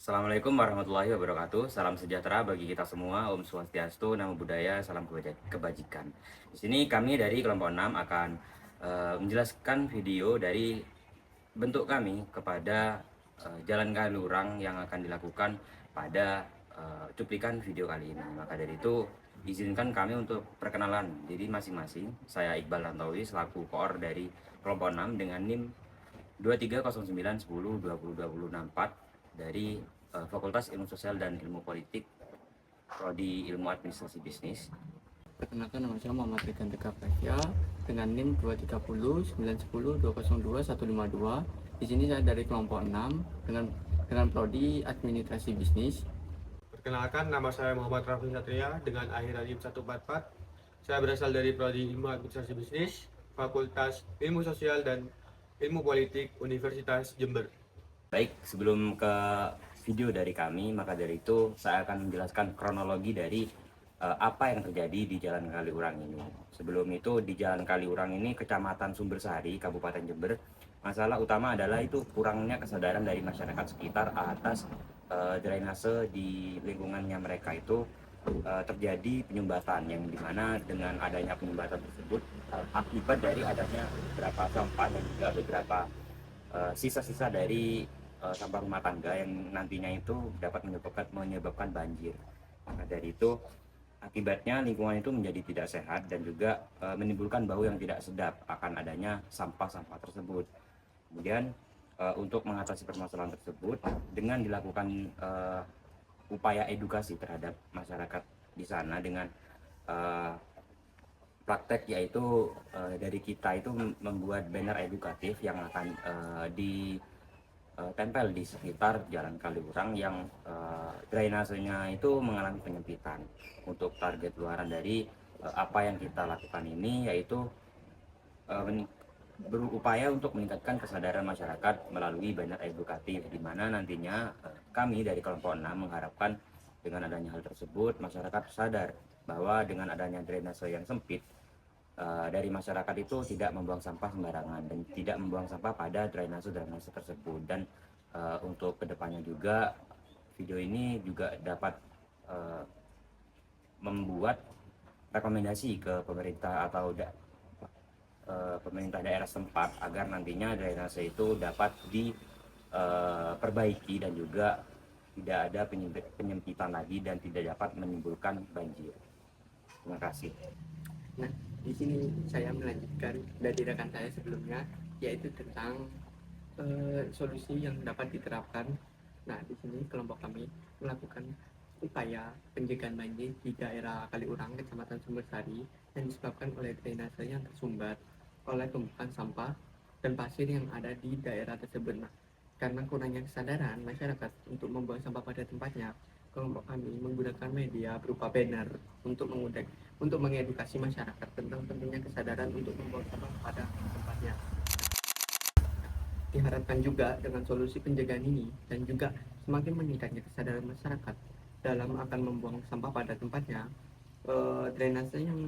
Assalamualaikum warahmatullahi wabarakatuh. Salam sejahtera bagi kita semua. Om Swastiastu, Namo Buddhaya, salam kebajikan. Di sini kami dari kelompok 6 akan menjelaskan video dari bentuk kami kepada jalan Kalurang yang akan dilakukan pada cuplikan video kali ini. Maka dari itu izinkan kami untuk perkenalan diri masing-masing. Saya Iqbal Lantawi selaku koor dari kelompok 6 dengan NIM 230910202064 dari Fakultas Ilmu Sosial dan Ilmu Politik, Prodi Ilmu Administrasi Bisnis. Perkenalkan, nama saya Muhammad Rigan Tegar Prasetya dengan NIM 23091022152. Di sini saya dari kelompok 6 dengan prodi Administrasi Bisnis. Perkenalkan, nama saya Muhammad Raffi Satria dengan akhiran NIM 144. Saya berasal dari Prodi Ilmu Administrasi Bisnis, Fakultas Ilmu Sosial dan Ilmu Politik, Universitas Jember. Baik, sebelum ke video dari kami, maka dari itu saya akan menjelaskan kronologi dari apa yang terjadi di Jalan Kaliurang ini. Sebelum itu, di Jalan Kaliurang ini, Kecamatan Sumbersari, Kabupaten Jember, masalah utama adalah itu kurangnya kesadaran dari masyarakat sekitar atas drainase di lingkungannya mereka itu terjadi penyumbatan, yang dimana dengan adanya penyumbatan tersebut akibat dari adanya beberapa sampah dan juga beberapa sisa-sisa dari sampah rumah tangga yang nantinya itu dapat menyebabkan banjir. Maka dari itu akibatnya lingkungan itu menjadi tidak sehat dan juga menimbulkan bau yang tidak sedap akan adanya sampah-sampah tersebut. Kemudian untuk mengatasi permasalahan tersebut dengan dilakukan upaya edukasi terhadap masyarakat di sana dengan praktek, yaitu dari kita itu membuat banner edukatif yang akan ditempel di sekitar Jalan Kaliurang yang drainasenya itu mengalami penyempitan. Untuk target luaran dari apa yang kita lakukan ini yaitu berupaya untuk meningkatkan kesadaran masyarakat melalui banner edukatif, di mana nantinya kami dari kelompok 6 mengharapkan dengan adanya hal tersebut masyarakat sadar bahwa dengan adanya drainase yang sempit, dari masyarakat itu tidak membuang sampah sembarangan dan tidak membuang sampah pada drainase tersebut. Dan untuk kedepannya juga video ini juga dapat membuat rekomendasi ke pemerintah atau pemerintah daerah setempat agar nantinya drainase itu dapat diperbaiki dan juga tidak ada penyempitan lagi dan tidak dapat menimbulkan banjir. Terima kasih. Nah, di sini saya melanjutkan dari rekan saya sebelumnya, yaitu tentang solusi yang dapat diterapkan. Nah, di sini kelompok kami melakukan upaya pencegahan banjir di daerah Kaliurang, Kecamatan Sumbersari, yang disebabkan oleh drainase yang tersumbat oleh tumpukan sampah dan pasir yang ada di daerah tersebut. Nah, karena kurangnya kesadaran masyarakat untuk membuang sampah pada tempatnya, kelompok kami menggunakan media berupa banner untuk mengedukasi masyarakat tentang pentingnya kesadaran untuk membuang sampah pada tempatnya. Diharapkan juga dengan solusi pencegahan ini dan juga semakin meningkatnya kesadaran masyarakat dalam akan membuang sampah pada tempatnya, drainase yang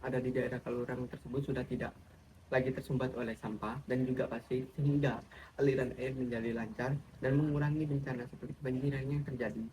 ada di daerah Kalurang tersebut sudah tidak lagi tersumbat oleh sampah dan juga pasir, sehingga aliran air menjadi lancar dan mengurangi bencana seperti kebanjiran yang terjadi,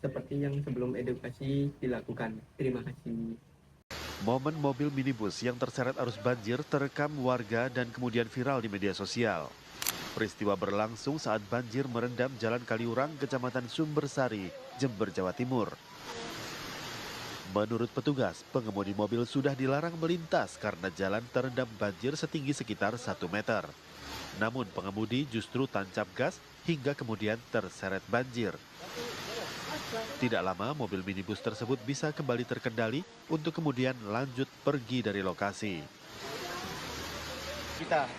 seperti yang sebelum edukasi dilakukan. Terima kasih. Momen mobil minibus yang terseret arus banjir terekam warga dan kemudian viral di media sosial. Peristiwa berlangsung saat banjir merendam Jalan Kaliurang, Kecamatan Sumbersari, Jember, Jawa Timur. Menurut petugas, pengemudi mobil sudah dilarang melintas karena jalan terendam banjir setinggi sekitar 1 meter. Namun pengemudi justru tancap gas hingga kemudian terseret banjir. Tidak lama mobil minibus tersebut bisa kembali terkendali untuk kemudian lanjut pergi dari lokasi.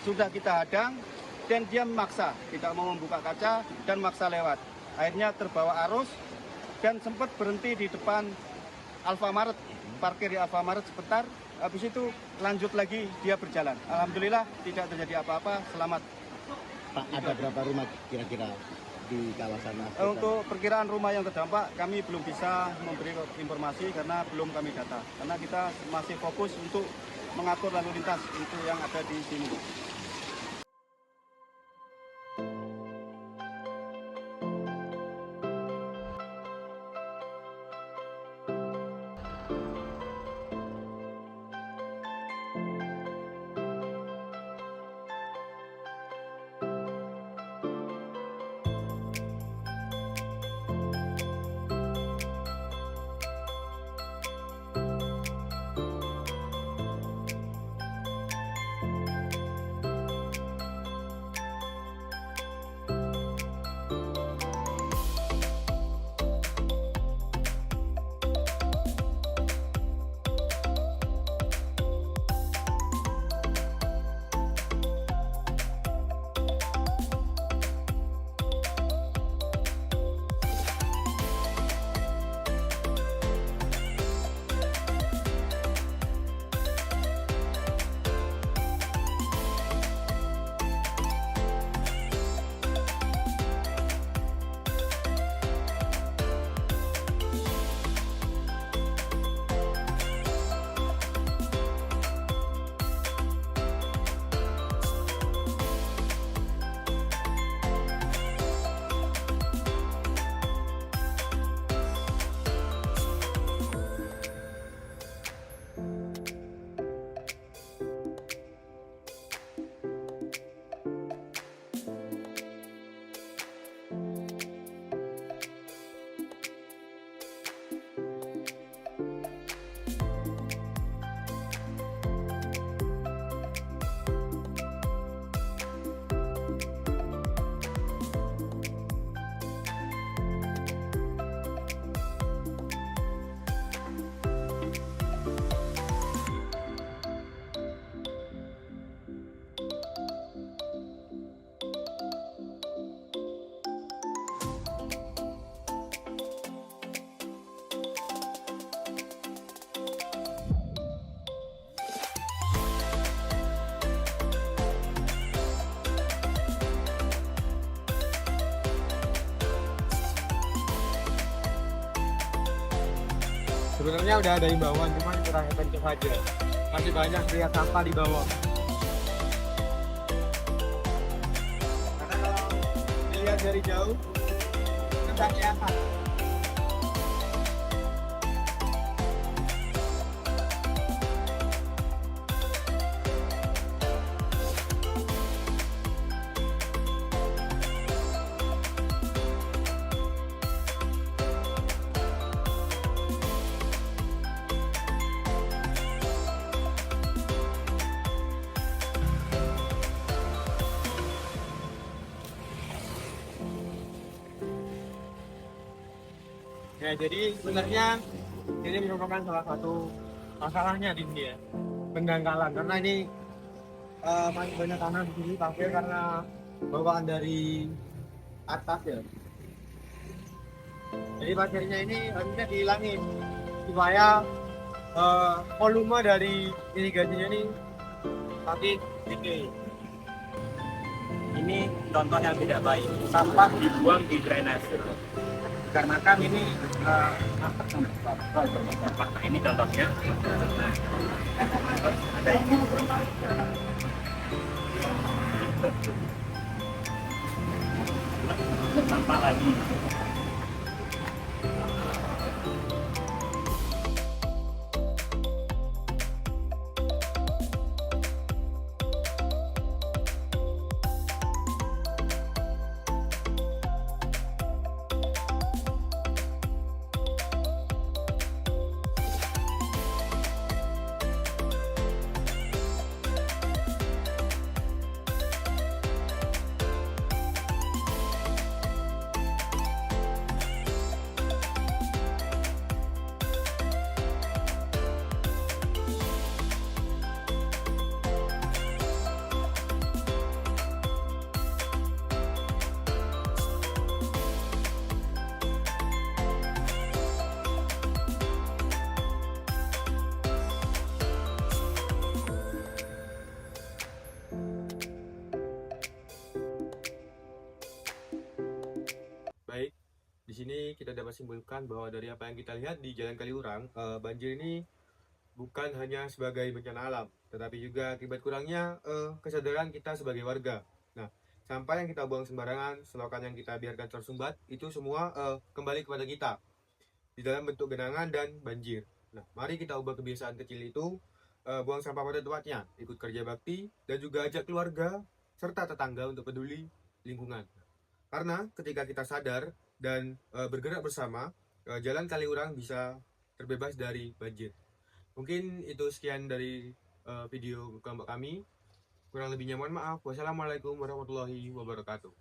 Sudah kita hadang dan dia memaksa, tidak mau membuka kaca dan maksa lewat. Akhirnya terbawa arus dan sempat berhenti di depan Alfamart, parkir di Alfamart sebentar, habis itu lanjut lagi dia berjalan. Alhamdulillah tidak terjadi apa-apa, selamat. Pak, ada berapa rumah kira-kira di kawasan Mas? Untuk perkiraan rumah yang terdampak kami belum bisa memberi informasi karena belum kami data. Karena kita masih fokus untuk mengatur lalu lintas itu yang ada di sini. Sebenarnya udah ada himbauan, cuma kurang efektif aja. Masih banyak lihat sampah di bawah. Karena kalau dilihat dari jauh, itu tak kelihatan. Ya, jadi sebenarnya ini merupakan salah satu masalahnya di sini ya, pendangkalan. Karena ini masih banyak tanah di sini pasir karena bawaan dari atas ya. Jadi pasirnya ini harusnya dihilangin supaya volume dari irigasinya ini makin tinggi. Ini contoh yang tidak baik, sampah dibuang di drainase. Karena kan ini nah, ini contohnya. Ada ini. Sampah lagi. Baik, di sini kita dapat simpulkan bahwa dari apa yang kita lihat di Jalan Kaliurang, banjir ini bukan hanya sebagai bencana alam, tetapi juga akibat kurangnya kesadaran kita sebagai warga. Nah, sampah yang kita buang sembarangan, selokan yang kita biarkan tersumbat, itu semua kembali kepada kita di dalam bentuk genangan dan banjir. Nah, mari kita ubah kebiasaan kecil itu, buang sampah pada tempatnya, ikut kerja bakti, dan juga ajak keluarga serta tetangga untuk peduli lingkungan. Karena ketika kita sadar dan bergerak bersama, Jalan Kaliurang bisa terbebas dari banjir. Mungkin itu sekian dari video kelompok kami. Kurang lebihnya mohon maaf. Wassalamualaikum warahmatullahi wabarakatuh.